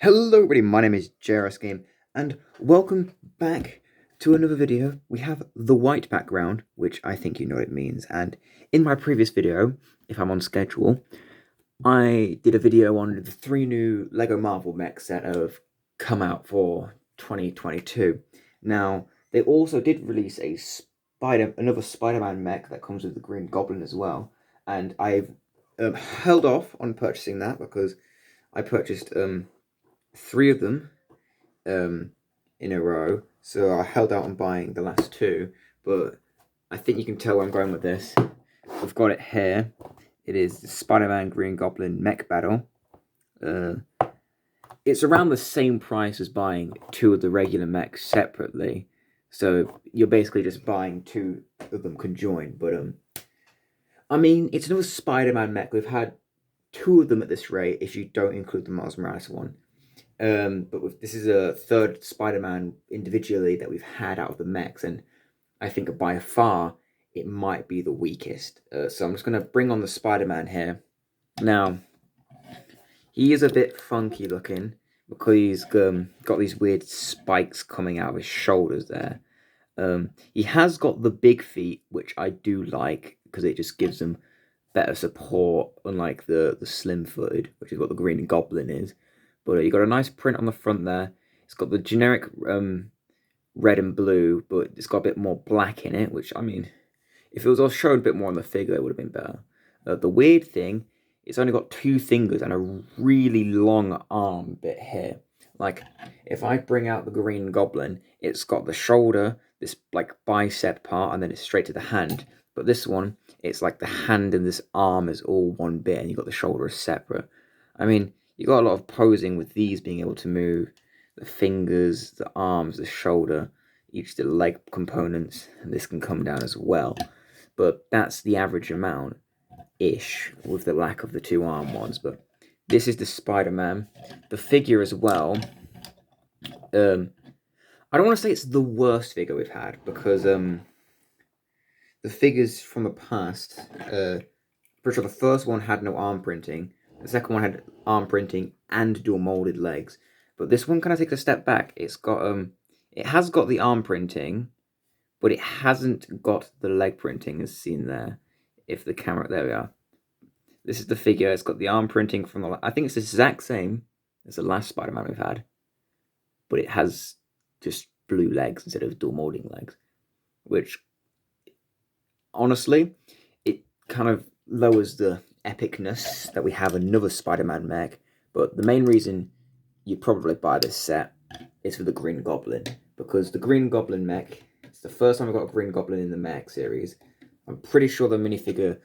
Hello everybody, my name is JRS Game, and welcome back to another video. We have the white background, which I think you know what it means, and in my previous video, if I'm on schedule, I did a video on the 3 new LEGO Marvel mechs that have come out for 2022. Now, they also did release another Spider-Man mech that comes with the Green Goblin as well, and I've held off on purchasing that because I purchased 3 of them in a row, so I held out on buying the last 2, but I think you can tell where I'm going with this. I've got it here. It is the Spider-Man Green Goblin mech battle. It's around the same price as buying 2 of the regular mechs separately, so you're basically just buying 2 of them conjoined, but I mean, it's another Spider-Man mech. We've had 2 of them at this rate if you don't include the Miles Morales one. But this is a 3rd Spider-Man individually that we've had out of the mechs, and I think by far it might be the weakest. So I'm just going to bring on the Spider-Man here. Now, he is a bit funky looking because he's got these weird spikes coming out of his shoulders there. He has got the big feet, which I do like because it just gives him better support, unlike the slim-footed, which is what the Green Goblin is. But you got a nice print on the front there. It's got the generic red and blue, but it's got a bit more black in it, which, I mean, if it was all shown a bit more on the figure, it would have been better. The weird thing, it's only got 2 fingers and a really long arm bit here. Like, if I bring out the Green Goblin, it's got the shoulder, this, like, bicep part, and then it's straight to the hand. But this one, it's like the hand and this arm is all one bit, and you've got the shoulder as separate. I mean, you got a lot of posing with these being able to move the fingers, the arms, the shoulder, each the leg components, and this can come down as well. But that's the average amount-ish, with the lack of the 2 arm ones. But this is the Spider-Man. The figure as well. I don't want to say it's the worst figure we've had, because the figures from the past, pretty sure the first one had no arm printing. The second one had arm printing and dual molded legs, but this one kind of takes a step back. It's got it has got the arm printing, but it hasn't got the leg printing as seen there. If the camera, there we are. This is the figure. It's got the arm printing from the. I think it's the exact same as the last Spider-Man we've had, but it has just blue legs instead of dual molding legs, which honestly, it kind of lowers the epicness that we have another Spider-Man mech, but the main reason you'd probably buy this set is for the Green Goblin, because the Green Goblin mech, it's the first time I've got a Green Goblin in the mech series. I'm pretty sure the minifigure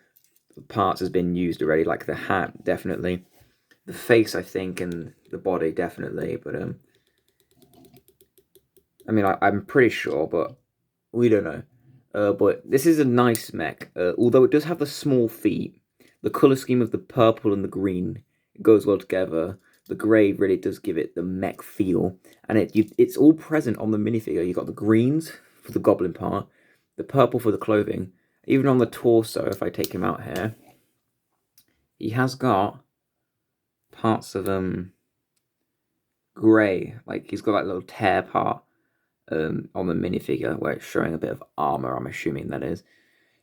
parts has been used already, like the hat, definitely. The face, I think, and the body, definitely, but I mean, I'm pretty sure, but we don't know. But this is a nice mech, although it does have the small feet. The colour scheme of the purple and the green goes well together. The grey really does give it the mech feel. And it's all present on the minifigure. You've got the greens for the goblin part, the purple for the clothing. Even on the torso, if I take him out here, he has got parts of grey. Like, he's got that little tear part on the minifigure where it's showing a bit of armour, I'm assuming that is.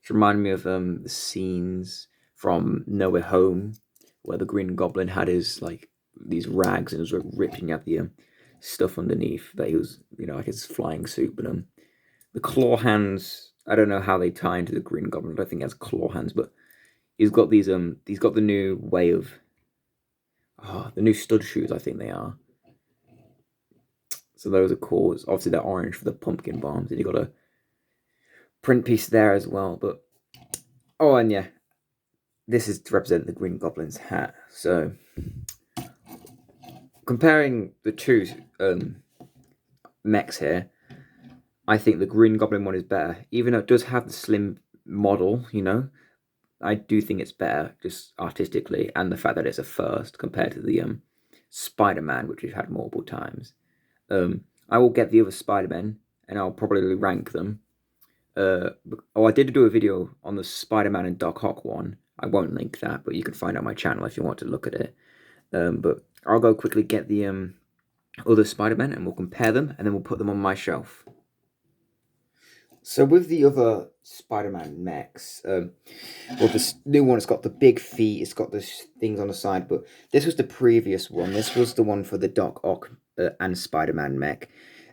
It reminded me of the scenes from No Way Home, where the Green Goblin had his, like, these rags and was ripping at the stuff underneath that he was, like his flying suit. But the claw hands, I don't know how they tie into the Green Goblin. I don't think he has claw hands, but he's got these he's got the new way of the new stud shoes, I think they are. So those are cool. Obviously they're orange for the pumpkin bombs, and you got a print piece there as well. But oh, and yeah, this is to represent the Green Goblin's hat. So, comparing the 2 mechs here, I think the Green Goblin one is better. Even though it does have the slim model, I do think it's better, just artistically, and the fact that it's a first compared to the Spider-Man, which we've had multiple times. I will get the other Spider-Men, and I'll probably rank them. I did do a video on the Spider-Man and Doc Ock one. I won't link that, but you can find it on my channel if you want to look at it. But I'll go quickly get the other Spider-Man and we'll compare them and then we'll put them on my shelf. So with the other Spider-Man mechs, well, this new one, it's got the big feet, it's got the things on the side, but this was the previous one. This was the one for the Doc Ock and Spider-Man mech.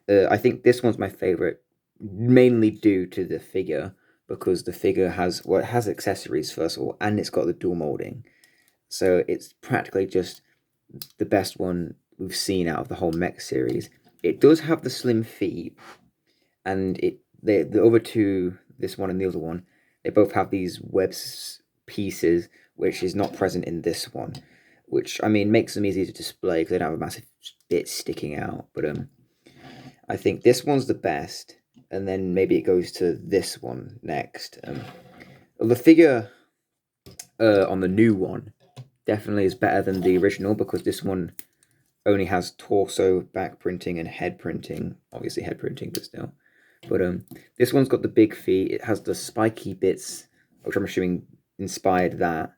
I think this one's my favorite, mainly due to the figure, because the figure has, well, it has accessories first of all, and it's got the dual molding. So it's practically just the best one we've seen out of the whole mech series. It does have the slim feet, and the other two, this one and the other one, they both have these webs pieces, which is not present in this one. Which, I mean, makes them easy to display because they don't have a massive bit sticking out. But I think this one's the best, and then maybe it goes to this one next. The figure on the new one definitely is better than the original because this one only has torso, back printing, and head printing. Obviously, head printing, but still. But this one's got the big feet. It has the spiky bits, which I'm assuming inspired that.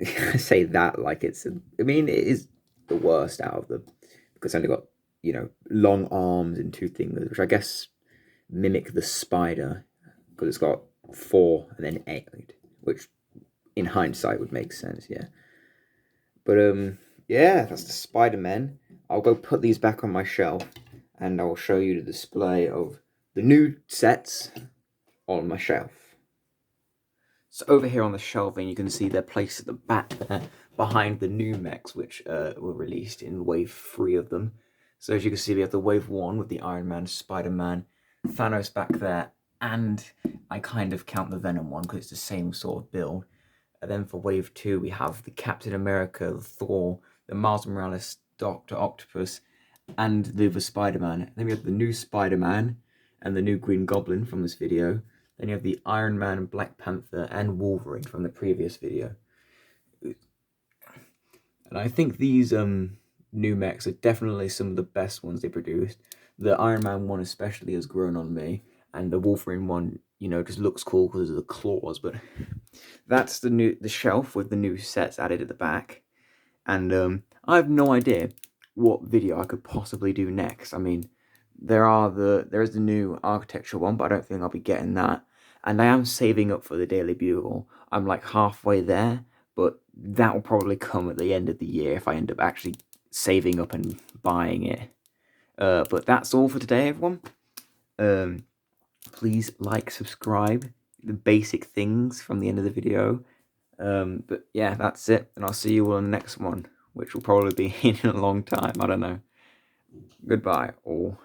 I say that like it's. I mean, it is the worst out of them because it's only got, you know, long arms and two fingers, which I guess mimic the spider because it's got 4 and then 8, which in hindsight would make sense. Yeah. But yeah, that's the Spider-Man. I'll go put these back on my shelf, and I will show you the display of the new sets on my shelf. So over here on the shelving, you can see they're placed at the back there, behind the new mechs, which were released in wave 3 of them. So as you can see, we have the wave 1 with the Iron Man, Spider-Man, Thanos back there, and I kind of count the Venom one because it's the same sort of build. And then for wave 2, we have the Captain America, the Thor, the Miles Morales, Dr. Octopus, and the other Spider-Man. Then we have the new Spider-Man and the new Green Goblin from this video. Then you have the Iron Man, Black Panther, and Wolverine from the previous video. And I think these new mechs are definitely some of the best ones they produced. The Iron Man one especially has grown on me, and the Wolverine one, you know, just looks cool because of the claws. But that's the shelf with the new sets added at the back. And I have no idea what video I could possibly do next. I mean, there is the new architecture one, but I don't think I'll be getting that. And I am saving up for the Daily Bugle. I'm like halfway there, but that will probably come at the end of the year if I end up actually saving up and buying it. But that's all for today, everyone. Please like, subscribe, the basic things from the end of the video. But yeah, that's it, and I'll see you all in the next one, which will probably be in a long time. I don't know. Goodbye, all.